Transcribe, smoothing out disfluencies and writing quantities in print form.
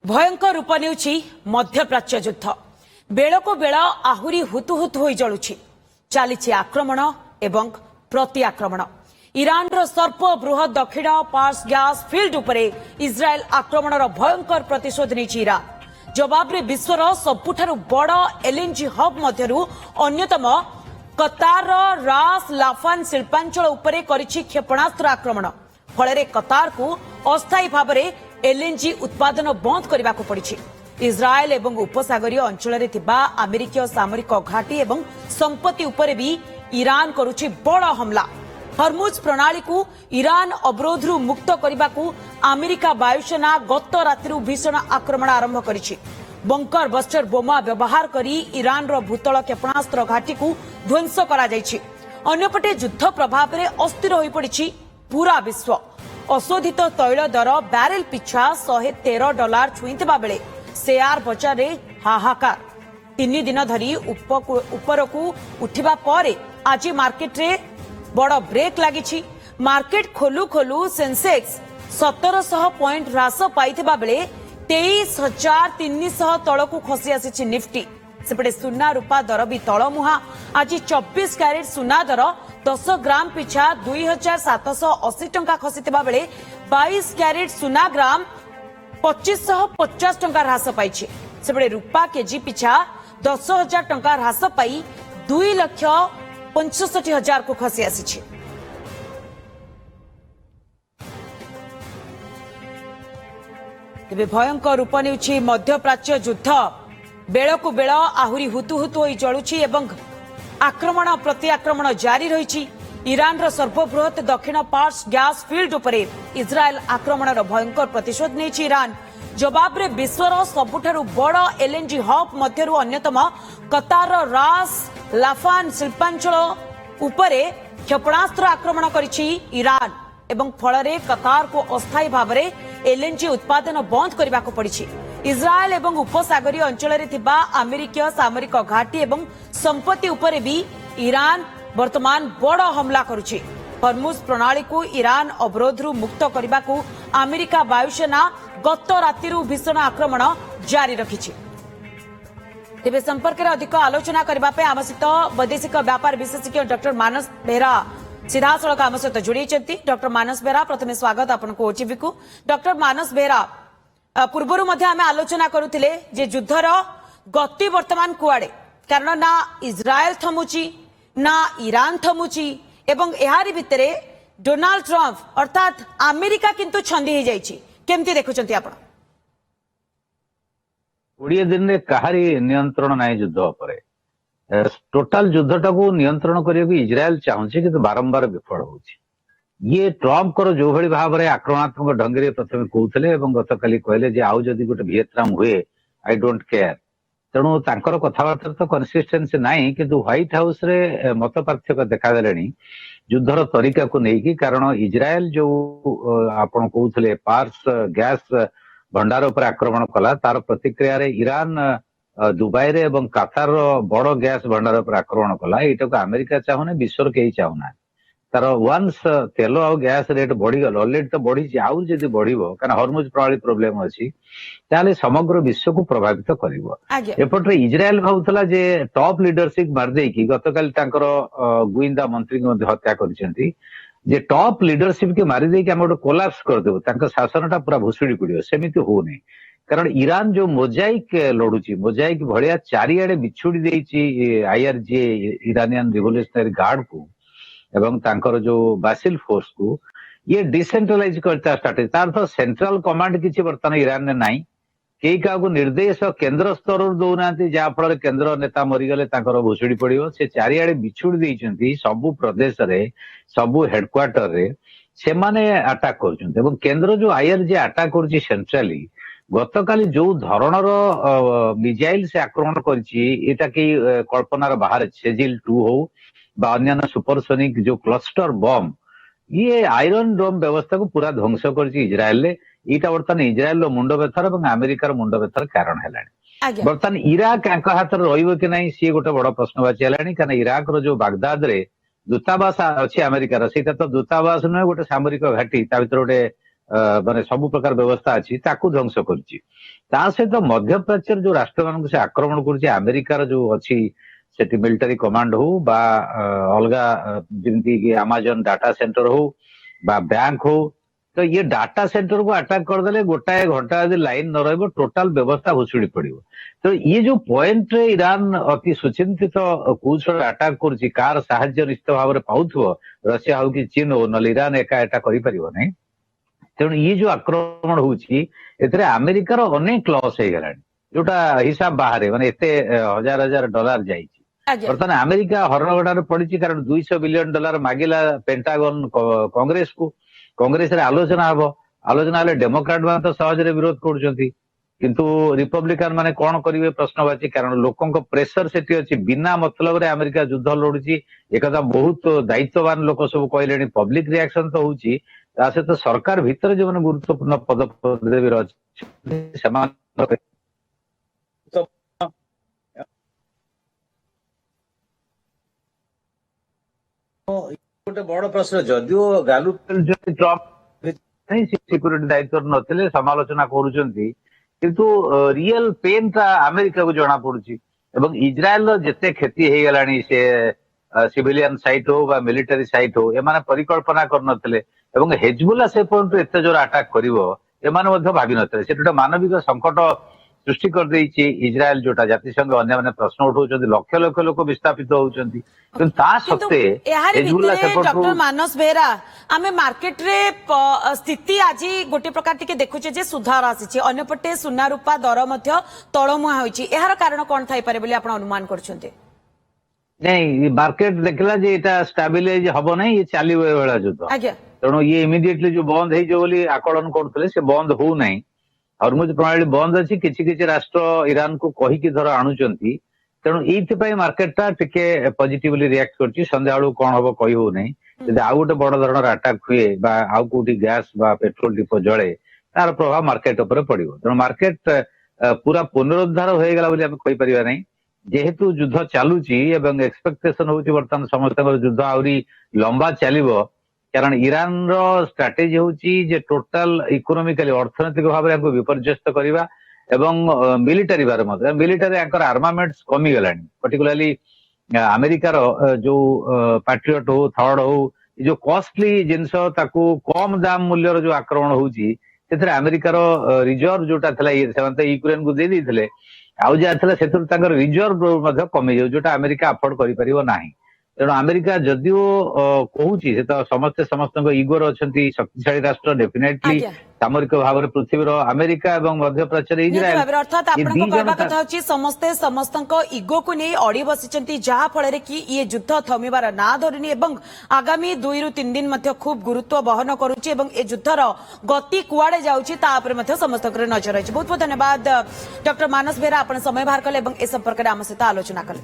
भयंकर रूप नेउछि मध्यप्राच्य युद्ध बेलको बेल आहुरी हुतु हुतु होई जळुछि चालिछि आक्रमण एवं प्रति आक्रमण ईरान सर्वबृहत दक्षिण पार्स गैस फील्ड उपरे इस्राएल आक्रमणर भयंकर प्रतिशोध नेछि ईरान जवाब रे विश्वर सबुठारु बड़ एलएनजी हब मध्यरु अन्यतम कतार रास लाफान शिल्पांचल उपरे करिछि क्षेपणास्त्र आक्रमण फल कतार को अस्थायी भाव में एलएनजी उत्पादन बंद करने को पड़ी इस्राएल एवं उपसागरीय अंचल अमेरिकीय सामरिक घाटी एवं संपत्ति उपरे भी ईरान करुछि बड़ हमला हरमुज प्रणाली को ईरान अवरोध मुक्त करने को अमेरिका वायुसेना गत राति भीषण आक्रमण आरंभ करिछि बंकर बस्टर बोमा व्यवहार करी ईरान रो भूतल क्षेपणास्त्र घाटी को ध्वंस करा जायछि अन्यपटे युद्ध प्रभाव में अस्थिर होई पड़िछि पूरा विश्व अशोधित तैल दर बैरेल पिछा $113 छुईंथिबा बेले शेयर बजार रे हाहाकार 3 दिन धरी उपरकू उठिबा परे आज मार्केट रे बड़ ब्रेक लागिछि मार्केट खोलू खोलू सेंसेक्स 1700 पॉइंट ह्रास पाइथिबा बेले 23,300 तळकू खसी आसीछि निफ्टी सेपटे सुना रूपा दर भी तलमुहा आज 24 कैरेट सुना दर 10 ग्राम पिछा 2,780 टंका खसीथिबा बेले 22 कैरेट सुना ग्राम 2,550 टंका ह्रास पाइछि सेपटे रूपा केजी पिछा 10,000 टंका ह्रास पाई 2,65,000 को खसी आसीछि तेबे भयंकर रूप नेउछि मध्यप्राच्य युद्ध बेलकु बेल आहुरी हुतु हुतु होई जळुछि एवं आक्रमण प्रति आक्रमण जारी रहिछि ईरान सर्वबृहत दक्षिण पार्स गैस फील्ड उपरे इस्राएल आक्रमणर भयंकर प्रतिशोध नेछि ईरान जवाब रे विश्वर सबुठारु बड़ एलएनजी हब मध्यरु अन्यतम कतार रास लाफान शिल्पांचल उपरे क्षेपणास्त्र आक्रमण करिछि ईरान एवं फल कतार को अस्थायी भाव में एलएनजी उत्पादन बंद करने को पड़ी इस्राएल एवं उपसागरीय अंचल अमेरिकीय सामरिक घाटी एवं संपत्ति उपरे भी ईरान वर्तमान बड़ हमला करुछि हरमुज प्रणाली को ईरान अवरोध मुक्त करने को अमेरिका वायुसेना गत राति भीषण आक्रमण जारी रखिछि तेज संपर्क में अधिक आलोचना करने आम सहित वैदेशिक व्यापार विशेषज्ञ डॉक्टर मानस बेहरा सीधा सड़क आम सहित जोड़ी डॉक्टर मानस बेहरा प्रथम स्वागत आपको ओटीवी को डॉक्टर मानस बेहरा पूर्वर आम आलोचना करुले युद्धर गति वर्तमान कुआड़े कारण ना इस्राएल थमुची ना ईरान थमुची एवं यारी भितर डोनाल्ड ट्रंप अर्थात अमेरिका किंतु छंदी हो जाइए केमती देखुंत आप 20 दिन में कहारी नियंत्रण ना युद्ध पर टोटाल युद्धटा को नियंत्रण करने इज्राएल चाहूँ कि बारंबार विफल हो ये ट्रंप को जो भाई भाव में आक्रमणात्मक ढंग से प्रथम कहते गत काली कहले आउ जदि गोटे वियतनाम हुए आई डोंट केयर तेणु तांकर कथबार्ता तो कन्सिस्टेंसी नहीं किंतु व्हाइट हाउस रे मत पार्थक्य देखादेले युद्धर तरीका को लेकिन कारण इज्राएल जो आपण कहते पार्स गैस भंडार उपर आक्रमण कला तार प्रतिक्रिया रे ईरान दुबई रे एवं कातार बड़ गैस भंडार उपर आक्रमण कला एटा को अमेरिका चाहूना विश्वर कहीं चाहूना तार वन्स तेल आ गैस रेट बढ़ीगल अलरेडी तो बढ़ी आउ जदि बढ़ो कारण हरमुज प्रणाली प्रोब्लेम अच्छी ताले समग्र विश्व को प्रभावित करपटे इज्राएल भावुला जे टॉप लीडरशिप मारदेकी गतकाली गुइंदा मंत्री हत्या कर टॉप लीडरशिप के मारिदेकी आम गोटे कोलाप्स करदेव शासन टा पूरा भुशुड़ी पड़ो सेमती होनी कारण ईरान जो मोजाइक लड़ुची मोजाइक भाया चारिआडे बिछुड़ी देछि आईआरजी इरानियन रिवोल्यूशनरी गार्ड को एवं तांकर जो बासिल फोर्स को ये डिसेंट्रलाइज करता स्टार्ट तार तो सेंट्रल कमांड किसी बर्तमान ईरान ने नहीं कई क्या निर्देश केंद्र स्तर दौना जहाँफल केंद्र नेता मरीगले भुशुड़ी पड़ो से चारिआडे बिछुड़ी देइछंती सबु प्रदेश रे सबु हेडक्वार्टर रे से माने अटैक कर केंद्र जो आईआरजी अटैक कर सेंट्रली गतकाली जो धरणर मिजाइल से आक्रमण करटा कई कल्पनार बाहर सेजिल 2 हो अन्य सुपरसोनिक जो क्लस्टर बम ये आयरन डोम व्यवस्था को पूरा ध्वंस कर इज्राएल यहाँ बर्तमान इज्राएल मुंड व्यथार और अमेरिकार मुंड व्यथार कारण है बर्तमान इराक हाथ में रही ना सी गोटे बड़ प्रश्नवाची है कारण इराक जो बागदाद रे दूतावास अच्छी अमेरिकार से तो दूतावास नुहे गोटे सामरिक घाटी भर गोटे ମାନେ ସବୁ ପ୍ରକାର ବ୍ୟବସ୍ଥା ଅଛି ତାକୁ ଧ୍ୱଂସ କରିଛି। ତା ସହିତ ମଧ୍ୟପ୍ରାଚ୍ୟର ଯୋଉ ରାଷ୍ଟ୍ର ମାନଙ୍କୁ ସେ ଆକ୍ରମଣ କରୁଛି, ଆମେରିକାର ଯୋଉ ଅଛି ସେଠି ମିଲିଟାରୀ କମାଣ୍ଡ ହଉ ବା ଅଲଗା ଯେମିତି କି ଆମାଜନ ଡାଟା ସେଣ୍ଟର ହଉ ବା ବ୍ୟାଙ୍କ ହଉ, ତ ଇଏ ଡାଟା ସେଣ୍ଟରକୁ ଆଟାକ କରିଦେଲେ ଗୋଟାଏ ଘଣ୍ଟା ଯଦି ଲାଇନ ନ ରହିବ ଟୋଟାଲ ବ୍ୟବସ୍ଥା ଭୁଷୁଡି ପଡିବ। ତ ଇଏ ଯୋଉ ପଏଣ୍ଟରେ ଇରାନ ଅତି ସୁଚିନ୍ତିତ କୌଶଳ ଆଟାକ କରୁଛି, କାହାର ସାହାଯ୍ୟ ନିଶ୍ଚିତ ଭାବରେ ପାଉଥିବ, ରଷିଆ ହଉ କି ଚୀନ ହଉ, ନହେଲେ ଇରାନ ଏକା ଏଟା କରିପାରିବ ନାହିଁ। ତେଣୁ ଇଏ ଯୋଉ ଆକ୍ରମଣ ହଉଛି ଏଥିରେ ଆମେରିକାର ଅନେକ ଲସ୍ ହେଇଗଲାଣି, ଯୋଉଟା ହିସାବ ବାହାରେ, ମାନେ ଏତେ ହଜାର ହଜାର ଡଲାର ଯାଇଛି। ଆଜ୍ଞା ବର୍ତ୍ତମାନ ଆମେରିକା ହରଣଘଟାରେ ପଡିଛି, କାରଣ $200 ବିଲିୟନ ମାଗିଲା ପେଣ୍ଟାଗନ କଂଗ୍ରେସକୁ। କଂଗ୍ରେସରେ ଆଲୋଚନା ହବ, ଆଲୋଚନା ହେଲେ ଡେମୋକ୍ରାଟ ମାନେ ତ ସହଜରେ ବିରୋଧ କରୁଛନ୍ତି, କିନ୍ତୁ ରିପବ୍ଲିକାନ ମାନେ କଣ କରିବେ ପ୍ରଶ୍ନବାଚୀ, କାରଣ ଲୋକଙ୍କ ପ୍ରେସର ସେଠି ଅଛି। ବିନା ମତଲବରେ ଆମେରିକା ଯୁଦ୍ଧ ଲଢୁଛି, ଏକଥା ବହୁତ ଦାୟିତ୍ୱବାନ ଲୋକ ସବୁ କହିଲେଣି। ପବ୍ଲିକ ରିଆକ୍ସନ ତ ହଉଛି, ତା ସହିତ ସରକାର ଭିତରେ ଯୋଉମାନେ ଗୁରୁତ୍ୱପୂର୍ଣ୍ଣ ପଦପଦବୀରେ ଅଛନ୍ତି ସେମାନେ ଗୋଟେ ବଡ ପ୍ରଶ୍ନ। ଯଦିଓ ସିକ୍ୟୁରିଟି ଦାୟିତ୍ୱରେ ନଥିଲେ ସମାଲୋଚନା କରୁଛନ୍ତି, କିନ୍ତୁ ରିଏଲ ପେନ୍ ଟା ଆମେରିକାକୁ ଜଣା ପଡୁଛି। ଏବଂ ଇସ୍ରାଏଲର ଯେତେ କ୍ଷତି ହେଇଗଲାଣି, ସେ ସିଭିଲିଆନ ସାଇଟ୍ ହଉ ବା ମିଲିଟାରୀ ସାଇଟ୍ ହଉ, ଏମାନେ ପରିକଳ୍ପନା କରିନଥିଲେ। ଏବଂ ହେଜବୁଲା ସେ ପର୍ଯ୍ୟନ୍ତ ଏତେ ଜୋର ଆଟାକ କରିବ ଏମାନେ ମଧ୍ୟ ଭାବିନଥିଲେ। ସେଠି ଗୋଟେ ମାନବିକ ସଙ୍କଟ ସୃଷ୍ଟି କରିଦେଇଛି ଇସ୍ରାଏଲ, ଯୋଉଟା ଜାତିସଂଘ ଅନ୍ୟମାନେ ପ୍ରଶ୍ନ ଉଠାଉଛନ୍ତି। ଲକ୍ଷ ଲକ୍ଷ ଲୋକ ବିସ୍ଥାପିତ ହଉଛନ୍ତି, କିନ୍ତୁ ତା କିନ୍ତୁ ସତ୍ତ୍ୱେ ଏହାରି ହେଜବୁଲା ଭିତରେ ସେପଟରୁ ଡକ୍ଟର ମାନସ ବେହେରା, ଆମେ ମାର୍କେଟରେ ସ୍ଥିତି ଆଜି ଗୋଟେ ପ୍ରକାର ଟିକେ ଦେଖୁଛେ ଯେ ସୁଧାର ଆସିଛି, ଅନ୍ୟପଟେ ସୁନା ରୂପା ଦର ମଧ୍ୟ ତଳମୁହାଁ ହୋଇଛି। ଏହାର କାରଣ କଣ ଥାଇପାରେ ବୋଲି ଆପଣ ଅନୁମାନ କରୁଛନ୍ତି? ନାଇଁ, ମାର୍କେଟ ଦେଖିଲା ଯେ ଏଇଟା ଷ୍ଟାବିଲାଇଜ ହବ ନାହିଁ, ଇଏ ଚାଲିବ ଏଭଳିଆ ଯୁଦ୍ଧ। ଆଜ୍ଞା ତେଣୁ ଇଏ ଇମିଡିଏଟଲି ଯୋଉ ବନ୍ଦ ହେଇଯିବ ବୋଲି ଆକଳନ କରୁଥିଲେ, ସେ ବନ୍ଦ ହଉନାହିଁ। ହରମୁଜ ପ୍ରଣାଳୀ ବନ୍ଦ ଅଛି, କିଛି କିଛି ରାଷ୍ଟ୍ର ଇରାନକୁ କହିକି ଧର ଆଣୁଛନ୍ତି। ତେଣୁ ଏଇଥିପାଇଁ ମାର୍କେଟଟା ଟିକେ ପଜିଟିଭଲି ରିଆକ୍ଟ କରୁଛି। ସନ୍ଧ୍ୟାବେଳକୁ କଣ ହବ କହି ହଉନାହିଁ। ଯଦି ଆଉ ଗୋଟେ ବଡ ଧରଣର ଆଟାକ ହୁଏ ବା ଆଉ କୋଉଠି ଗ୍ୟାସ ବା ପେଟ୍ରୋଲ ଡିପୋ ଜଳେ, ତାର ପ୍ରଭାବ ମାର୍କେଟ ଉପରେ ପଡିବ। ତେଣୁ ମାର୍କେଟ ପୁରା ପୁନରୁଦ୍ଧାର ହୋଇଗଲା ବୋଲି ଆମେ କହିପାରିବା ନାହିଁ। ଯେହେତୁ ଯୁଦ୍ଧ ଚାଲୁଛି ଏବଂ ଏକ୍ସପେକ୍ଟେସନ ହଉଛି ବର୍ତ୍ତମାନ ସମସ୍ତଙ୍କର ଯୁଦ୍ଧ ଆହୁରି ଲମ୍ବା ଚାଲିବ, କାରଣ ଇରାନର ଷ୍ଟ୍ରାଟେଜି ହଉଛି ଯେ ଟୋଟାଲ ଇକୋନୋମିକାଲି ଅର୍ଥନୈତିକ ଭାବରେ ଏହାକୁ ବିପର୍ଯ୍ୟସ୍ତ କରିବା ଏବଂ ମିଲିଟାରୀ ଭାବରେ ମଧ୍ୟ। ମିଲିଟାରୀ ଆଙ୍କର ଆର୍ମାମେଣ୍ଟ କମିଗଲାଣି, ପର୍ଟିକୁଲାରଲି ଆମେରିକାର ଯୋଉ ପାଟ୍ରିଅଟ ହଉ, ଥର୍ଡ ହଉ, ଏ ଯୋଉ କଷ୍ଟଲି ଜିନିଷ ତାକୁ କମ ଦାମ ମୂଲ୍ୟର ଯୋଉ ଆକ୍ରମଣ ହଉଛି, ସେଥିରେ ଆମେରିକାର ରିଜର୍ଭ ଯୋଉଟା ଥିଲା, ସେମାନେ ତ ୟୁକ୍ରେନକୁ ଦେଇ ଦେଇଥିଲେ, ଆଉ ଯାହା ଥିଲା ସେଥିରୁ ତାଙ୍କର ରିଜର୍ଭ ମଧ୍ୟ କମିଯାଉଛି, ଯୋଉଟା ଆମେରିକା ଆଫୋର୍ଡ କରିପାରିବ ନାହିଁ। ତେଣୁ ଆମେରିକା ଯଦିଓ କହୁଛି, ସେ ତ ସମସ୍ତେ ସମସ୍ତଙ୍କ ଇଗୋର ଅଛନ୍ତି, ଶକ୍ତିଶାଳୀ ରାଷ୍ଟ୍ର, ଡେଫିନେଟଲି ଆଜ୍ଞା ସାମରିକ ଭାବରେ ପୃଥିବୀର ଆମେରିକା ଏବଂ ମଧ୍ୟପ୍ରାଚ୍ୟରେ ନିହାତି ଇସ୍ରାଏଲ, ଭାବରେ, ଅର୍ଥାତ୍ ଏ ଦି ଆପଣଙ୍କ ଜଣ କହିବା କଥା ହେଉଛି ସମସ୍ତେ ସମସ୍ତଙ୍କ ଇଗୋକୁ ନେଇ ଅଡି ବସିଛନ୍ତି, ଯାହା ଫଳରେ କି ଇଏ ଯୁଦ୍ଧ ଥମିବାର ନା ଧରୁନି ଏବଂ ଆଗାମୀ 2 ରୁ 3 ଦିନ ମଧ୍ୟ ଖୁବ ଗୁରୁତ୍ୱ ବହନ କରୁଛି ଏବଂ ଏ ଯୁଦ୍ଧର ଗତି କୁଆଡେ ଯାଉଛି ତା ଉପରେ ମଧ୍ୟ ସମସ୍ତଙ୍କର ନଜର ରହିଛି। ବହୁତ ବହୁତ ଧନ୍ୟବାଦ ଡକ୍ଟର ମାନସ ବେହେରା, ଆପଣ ସମୟ ବାହାର କଲେ ଏବଂ ଏ ସମ୍ପର୍କରେ ଆମ ସହିତ ଆଲୋଚନା କଲେ।